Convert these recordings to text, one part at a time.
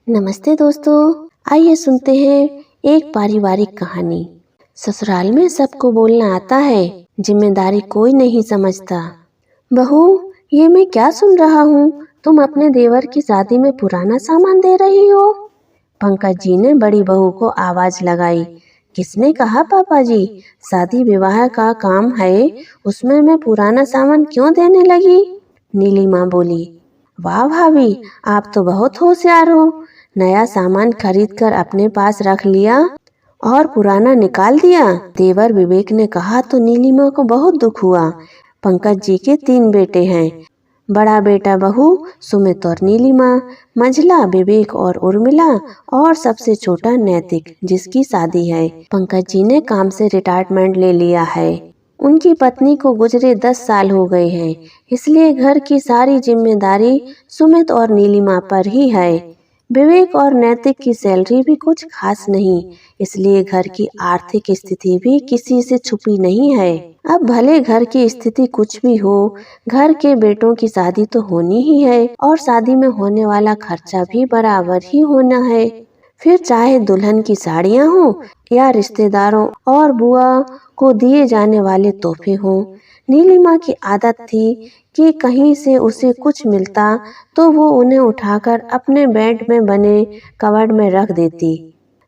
नमस्ते दोस्तों। आइए सुनते हैं एक पारिवारिक कहानी। ससुराल में सबको बोलना आता है, जिम्मेदारी कोई नहीं समझता। बहू, ये मैं क्या सुन रहा हूँ? तुम अपने देवर की शादी में पुराना सामान दे रही हो? पंकज जी ने बड़ी बहू को आवाज लगाई। किसने कहा पापा जी? शादी विवाह का काम है, उसमें मैं पुराना सामान क्यों देने लगी? नीलिमा बोली। वाह भाभी, आप तो बहुत होशियार हो। नया सामान खरीद कर अपने पास रख लिया और पुराना निकाल दिया। देवर विवेक ने कहा तो नीलिमा को बहुत दुख हुआ। पंकज जी के 3 बेटे हैं, बड़ा बेटा बहू सुमित और नीलिमा, मंझला विवेक और उर्मिला और सबसे छोटा नैतिक, जिसकी शादी है। पंकज जी ने काम से रिटायरमेंट ले लिया है। उनकी पत्नी को गुजरे 10 साल हो गए हैं, इसलिए घर की सारी जिम्मेदारी सुमित और नीलिमा पर ही है। विवेक और नैतिक की सैलरी भी कुछ खास नहीं, इसलिए घर की आर्थिक स्थिति भी किसी से छुपी नहीं है। अब भले घर की स्थिति कुछ भी हो, घर के बेटों की शादी तो होनी ही है और शादी में होने वाला खर्चा भी बराबर ही होना है। फिर चाहे दुल्हन की साड़ियाँ हों या रिश्तेदारों और बुआ को दिए जाने वाले तोहफे हों। नीलिमा की आदत थी कि कहीं से उसे कुछ मिलता तो वो उन्हें उठाकर अपने बेड में बने कबर्ड में रख देती।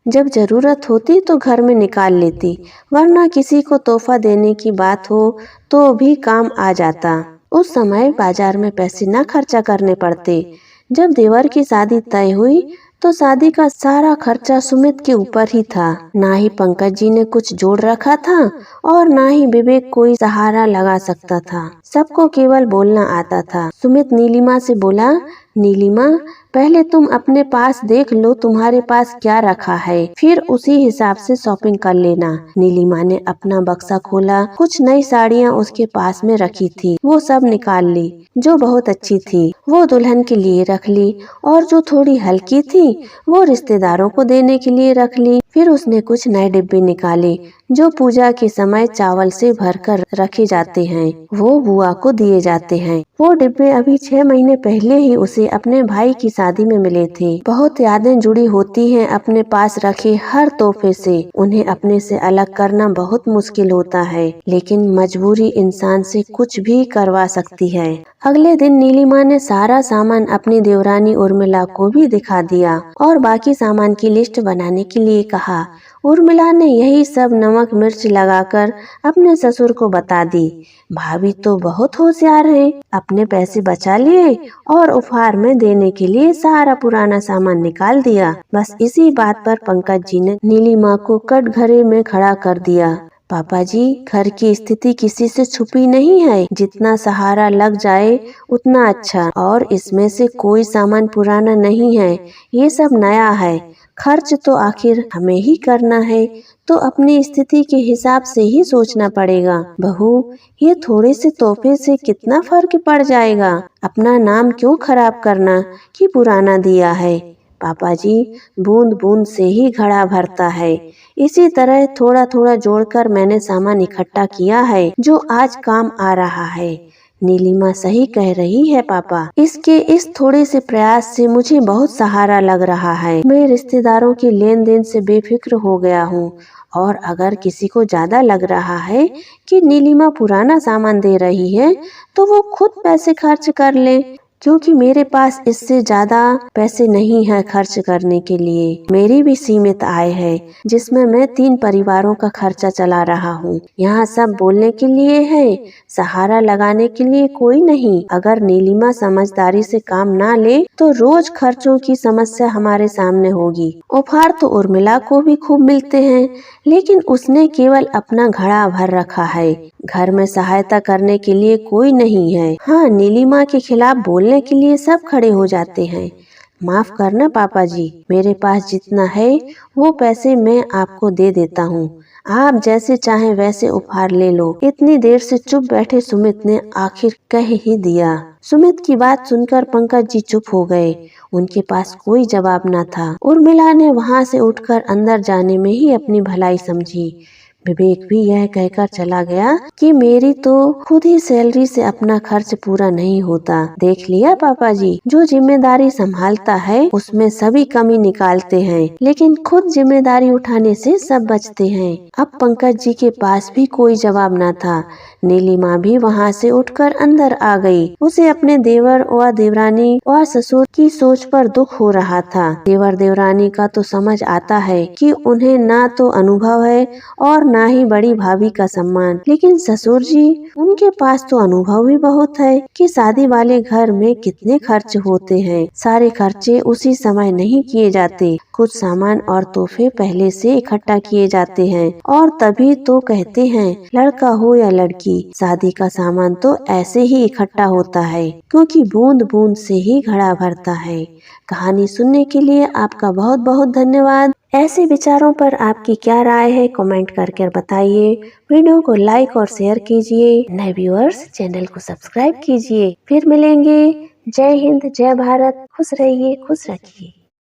जब जरूरत होती तो घर में निकाल लेती, वरना किसी को तोहफा देने की बात हो तो भी काम आ जाता। उस समय बाजार में पैसे न खर्चा करने पड़ते। जब देवर की शादी तय हुई तो शादी का सारा खर्चा सुमित के ऊपर ही था। ना ही पंकज जी ने कुछ जोड़ रखा था और ना ही विवेक कोई सहारा लगा सकता था। सबको केवल बोलना आता था। सुमित नीलिमा से बोला, नीलिमा, पहले तुम अपने पास देख लो तुम्हारे पास क्या रखा है, फिर उसी हिसाब से शॉपिंग कर लेना। नीलिमा ने अपना बक्सा खोला। कुछ नई साड़ियाँ उसके पास में रखी थी, वो सब निकाल ली। जो बहुत अच्छी थी वो दुल्हन के लिए रख ली और जो थोड़ी हल्की थी वो रिश्तेदारों को देने के लिए रख ली। फिर उसने कुछ नए डिब्बे निकाले जो पूजा के समय चावल से भरकर रखे जाते हैं, वो बुआ को दिए जाते हैं। वो डिब्बे अभी 6 महीने पहले ही उसे अपने भाई की शादी में मिले थे। बहुत यादें जुड़ी होती हैं अपने पास रखे हर तोहफे से। उन्हें अपने से अलग करना बहुत मुश्किल होता है, लेकिन मजबूरी इंसान से कुछ भी करवा सकती है। अगले दिन नीलिमा ने सारा सामान अपनी देवरानी उर्मिला को भी दिखा दिया और बाकी सामान की लिस्ट बनाने के लिए कहा। उर्मिला ने यही सब नमक मिर्च लगाकर अपने ससुर को बता दी। भाभी तो बहुत होशियार हैं, अपने पैसे बचा लिए और उपहार में देने के लिए सारा पुराना सामान निकाल दिया। बस इसी बात पर पंकज जी ने नीलिमा को कटघरे में खड़ा कर दिया। पापा जी, घर की स्थिति किसी से छुपी नहीं है, जितना सहारा लग जाए उतना अच्छा। और इसमें से कोई सामान पुराना नहीं है, ये सब नया है। खर्च तो आखिर हमें ही करना है, तो अपनी स्थिति के हिसाब से ही सोचना पड़ेगा। बहू, ये थोड़े से तोहफे से कितना फर्क पड़ जाएगा। अपना नाम क्यों खराब करना कि पुराना दिया है। पापा जी, बूंद बूंद से ही घड़ा भरता है। इसी तरह थोड़ा थोड़ा जोड़कर मैंने सामान इकट्ठा किया है जो आज काम आ रहा है। नीलिमा सही कह रही है पापा, इसके इस थोड़े से प्रयास से मुझे बहुत सहारा लग रहा है। मैं रिश्तेदारों के लेन देन से बेफिक्र हो गया हूँ। और अगर किसी को ज्यादा लग रहा है कि नीलिमा पुराना सामान दे रही है तो वो खुद पैसे खर्च कर ले, क्योंकि मेरे पास इससे ज्यादा पैसे नहीं है खर्च करने के लिए। मेरी भी सीमित आय है, जिसमें मैं 3 परिवारों का खर्चा चला रहा हूँ। यहाँ सब बोलने के लिए है, सहारा लगाने के लिए कोई नहीं। अगर नीलिमा समझदारी से काम ना ले तो रोज खर्चों की समस्या हमारे सामने होगी। उपहार तो उर्मिला को भी खूब मिलते हैं, लेकिन उसने केवल अपना घड़ा भर रखा है। घर में सहायता करने के लिए कोई नहीं है। हाँ, नीलिमा के खिलाफ बोलने के लिए सब खड़े हो जाते हैं। माफ करना पापा जी, मेरे पास जितना है वो पैसे मैं आपको दे देता हूँ। आप जैसे चाहें वैसे उपहार ले लो। इतनी देर से चुप बैठे सुमित ने आखिर कह ही दिया। सुमित की बात सुनकर पंकज जी चुप हो गए। उनके पास कोई जवाब न था। उर्मिला ने वहाँ से उठकर अंदर जाने में ही अपनी भलाई समझी। विवेक भी यह कहकर चला गया कि मेरी तो खुद ही सैलरी से अपना खर्च पूरा नहीं होता। देख लिया पापा जी, जो जिम्मेदारी संभालता है उसमें सभी कमी निकालते हैं, लेकिन खुद जिम्मेदारी उठाने से सब बचते हैं। अब पंकज जी के पास भी कोई जवाब न था। नीलिमा भी वहाँ से उठकर अंदर आ गई। उसे अपने देवर व देवरानी व ससुर की सोच पर दुख हो रहा था। देवर देवरानी का तो समझ आता है कि उन्हें ना तो अनुभव है और ना ही बड़ी भाभी का सम्मान, लेकिन ससुर जी, उनके पास तो अनुभव भी बहुत है कि शादी वाले घर में कितने खर्च होते हैं। सारे खर्चे उसी समय नहीं किए जाते, कुछ सामान और तोहफे पहले से इकट्ठा किए जाते हैं और तभी तो कहते हैं लड़का हो या लड़की, शादी का सामान तो ऐसे ही इकट्ठा होता है, क्योंकि बूंद बूंद से ही घड़ा भरता है। कहानी सुनने के लिए आपका बहुत बहुत धन्यवाद। ऐसे विचारों पर आपकी क्या राय है, कमेंट करके बताइए। वीडियो को लाइक और शेयर कीजिए। नए व्यूअर्स चैनल को सब्सक्राइब कीजिए। फिर मिलेंगे। जय हिंद, जय भारत। खुश रहिए, खुश रखिए।